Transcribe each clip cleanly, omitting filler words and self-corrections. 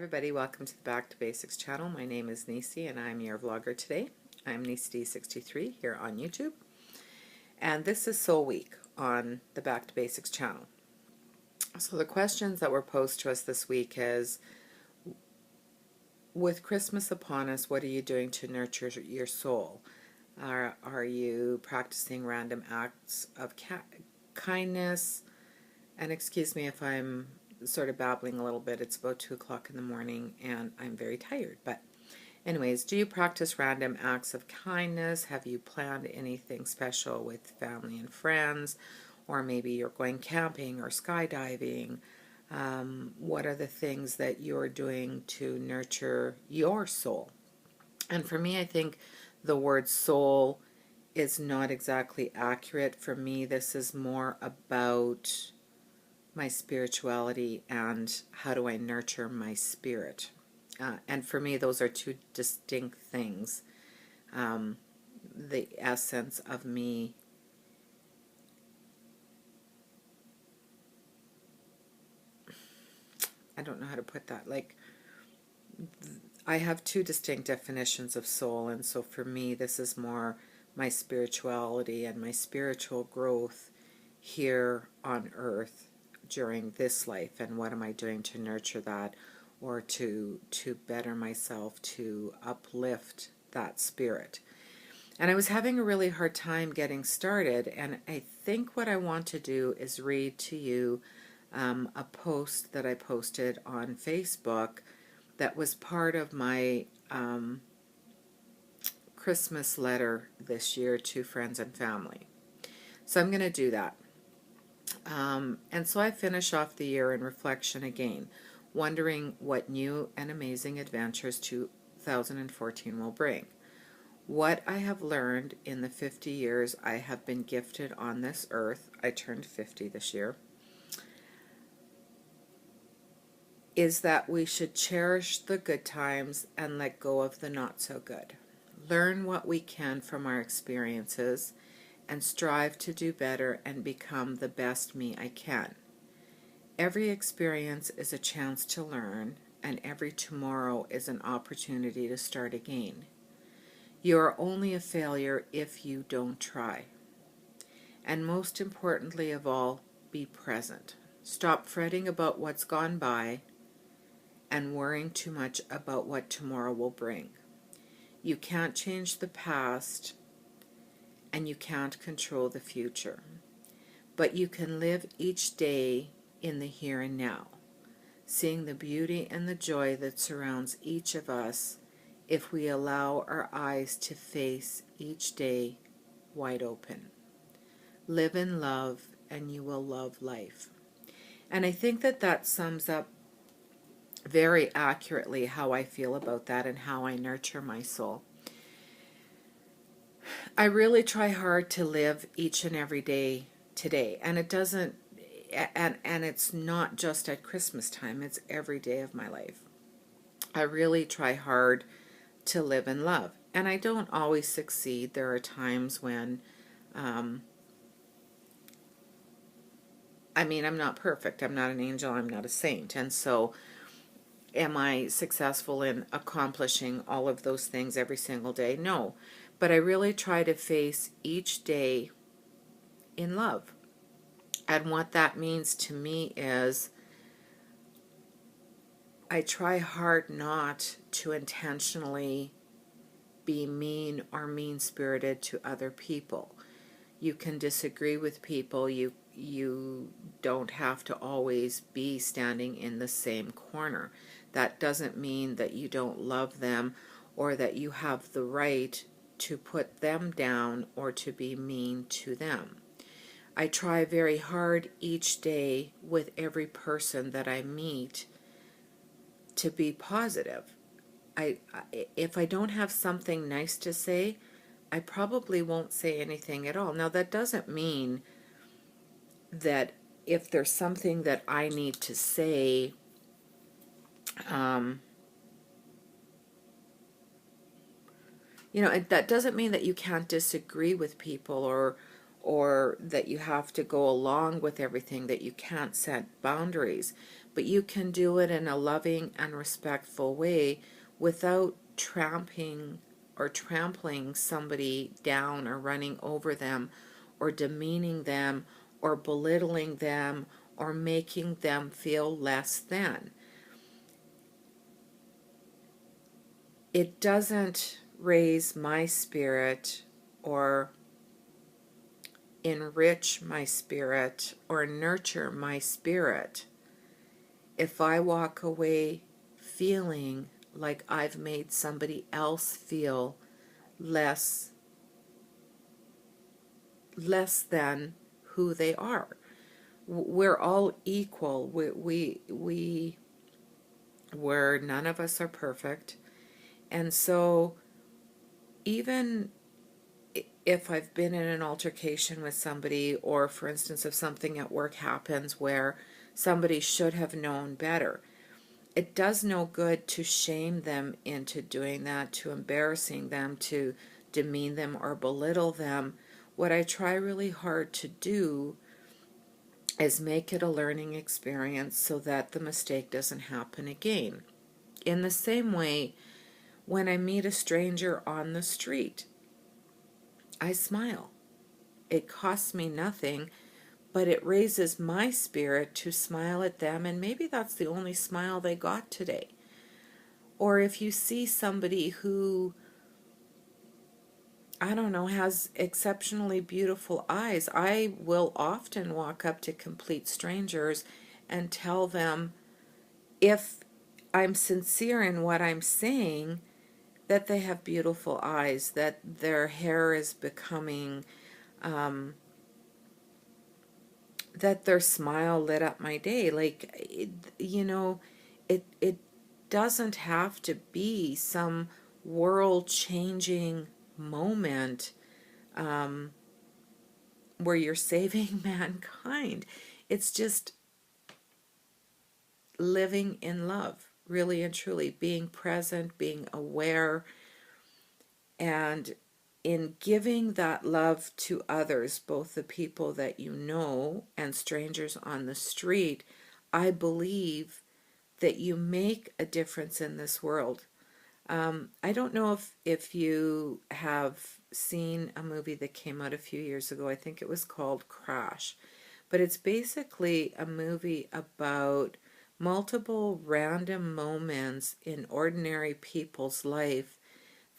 everybody, welcome to the Back to Basics channel. My name is Neecy and I'm your vlogger today. I'm Neecy63 here on YouTube. And this is Soul Week on the Back to Basics channel. So the questions that were posed to us this week is, with Christmas upon us, what are you doing to nurture your soul? Are you practicing random acts of kindness? And excuse me if I'm sort of babbling a little bit. It's about 2 o'clock in the morning and I'm very tired. But anyways, do you practice random acts of kindness? Have you planned anything special with family and friends? Or maybe you're going camping or skydiving. What are the things that you're doing to nurture your soul? And for me, I think the word soul is not exactly accurate. For me, this is more about my spirituality and how do I nurture my spirit. And for me, those are two distinct things. The essence of me I don't know how to put that. Like, I have two distinct definitions of soul, and so for me, this is more my spirituality and my spiritual growth here on earth during this life, and what am I doing to nurture that, or to better myself, to uplift that spirit. And I was having a really hard time getting started, and I think what I want to do is read to you a post that I posted on Facebook that was part of my Christmas letter this year to friends and family. So I'm going to do that. And so I finish off the year in reflection again, wondering what new and amazing adventures 2014 will bring. What I have learned in the 50 years I have been gifted on this earth, I turned 50 this year, is that we should cherish the good times and let go of the not so good. Learn what we can from our experiences and strive to do better and become the best me I can. Every experience is a chance to learn, and every tomorrow is an opportunity to start again. You are only a failure if you don't try. And most importantly of all, be present. Stop fretting about what's gone by and worrying too much about what tomorrow will bring. You can't change the past, and you can't control the future. But you can live each day in the here and now, seeing the beauty and the joy that surrounds each of us if we allow our eyes to face each day wide open. Live in love, and you will love life. And I think that that sums up very accurately how I feel about that and how I nurture my soul. I really try hard to live each and every day today, and it doesn't, and it's not just at Christmas time, it's every day of my life. I really try hard to live in love, and I don't always succeed. There are times when I'm not perfect. I'm not an angel. I'm not a saint. And so am I successful in accomplishing all of those things every single day? No. But I really try to face each day in love. And what that means to me is I try hard not to intentionally be mean or mean-spirited to other people. You can disagree with people. You don't have to always be standing in the same corner. That doesn't mean that you don't love them or that you have the right to put them down or to be mean to them. I try very hard each day with every person that I meet to be positive. If I don't have something nice to say, I probably won't say anything at all. Now, that doesn't mean that if there's something that I need to say, that doesn't mean that you can't disagree with people or that you have to go along with everything, that you can't set boundaries. but you can do it in a loving and respectful way without trampling somebody down or running over them or demeaning them or belittling them or making them feel less than. It doesn't raise my spirit or enrich my spirit or nurture my spirit if I walk away feeling like I've made somebody else feel less than who they are. We're all equal. We're none of us are perfect. And so even if I've been in an altercation with somebody, or for instance, if something at work happens where somebody should have known better, it does no good to shame them into doing that, to embarrassing them, to demean them or belittle them. What I try really hard to do is make it a learning experience so that the mistake doesn't happen again. In the same way, when I meet a stranger on the street, I smile. It costs me nothing, but it raises my spirit to smile at them, and maybe that's the only smile they got today. Or if you see somebody who, I don't know, has exceptionally beautiful eyes, I will often walk up to complete strangers and tell them, if I'm sincere in what I'm saying, that they have beautiful eyes, that their hair is becoming, that their smile lit up my day. Like, it doesn't have to be some world-changing moment where you're saving mankind. It's just living in love, really and truly, being present, being aware, and in giving that love to others, both the people that you know and strangers on the street. I believe that you make a difference in this world. I don't know if you have seen a movie that came out a few years ago. I think it was called Crash. But it's basically a movie about multiple random moments in ordinary people's life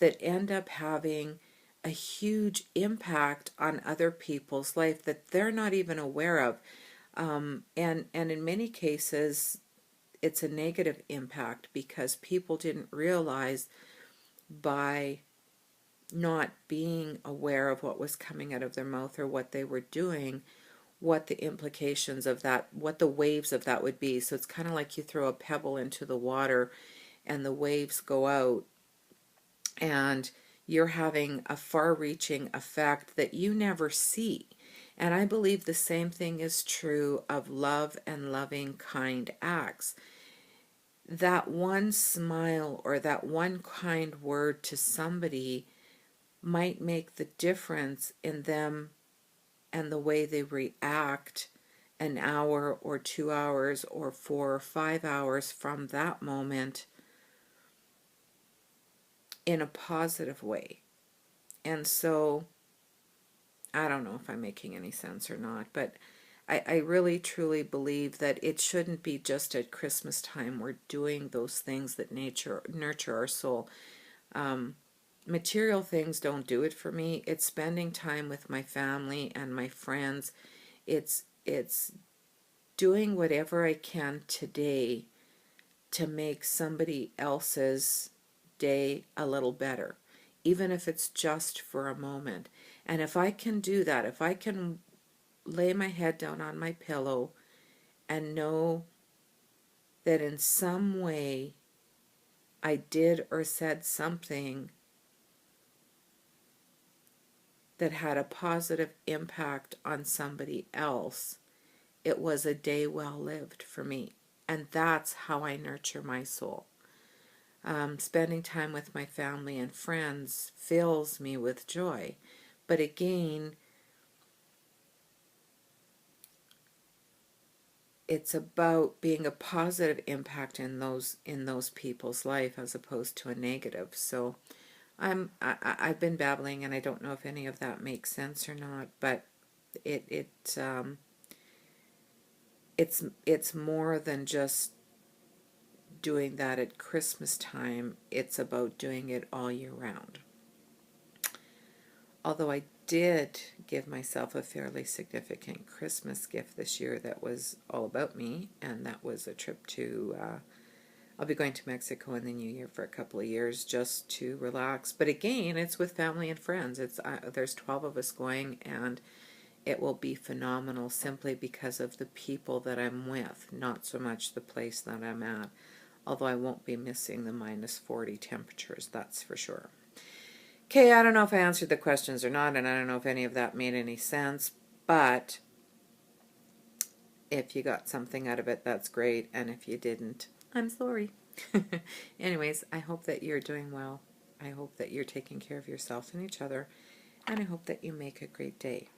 that end up having a huge impact on other people's life that they're not even aware of. And in many cases, it's a negative impact because people didn't realize, by not being aware of what was coming out of their mouth or what they were doing, what the implications of that, what the waves of that would be. So it's kind of like you throw a pebble into the water and the waves go out, and you're having a far-reaching effect that you never see. And I believe the same thing is true of love and loving, kind acts. That one smile or that one kind word to somebody might make the difference in them and the way they react an hour or 2 hours or 4 or 5 hours from that moment in a positive way. And so, I don't know if I'm making any sense or not, but I really truly believe that it shouldn't be just at Christmas time we're doing those things that nurture our soul. Material things don't do it for me. It's spending time with my family and my friends. It's doing whatever I can today to make somebody else's day a little better, even if it's just for a moment. And if I can do that, if I can lay my head down on my pillow and know that in some way I did or said something that had a positive impact on somebody else, it was a day well lived for me. And that's how I nurture my soul. Spending time with my family and friends fills me with joy. But again, it's about being a positive impact in those people's life as opposed to a negative. So I've been babbling, and I don't know if any of that makes sense or not, but it's more than just doing that at Christmas time. It's about doing it all year round. Although I did give myself a fairly significant Christmas gift this year that was all about me, and that was a trip to, I'll be going to Mexico in the new year for a couple of years just to relax. But again, it's with family and friends. There's 12 of us going, and it will be phenomenal simply because of the people that I'm with, not so much the place that I'm at. Although I won't be missing the -40 temperatures, that's for sure. Okay, I don't know if I answered the questions or not, and I don't know if any of that made any sense, but if you got something out of it, that's great, and if you didn't, I'm sorry. Anyways, I hope that you're doing well. I hope that you're taking care of yourself and each other, and I hope that you make a great day.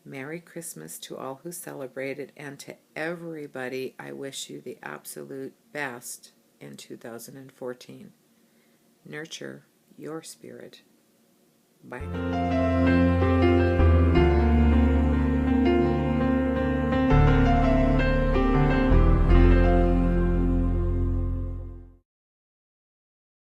Merry Christmas to all who celebrate it, and to everybody, I wish you the absolute best in 2014. Nurture your spirit. Bye now.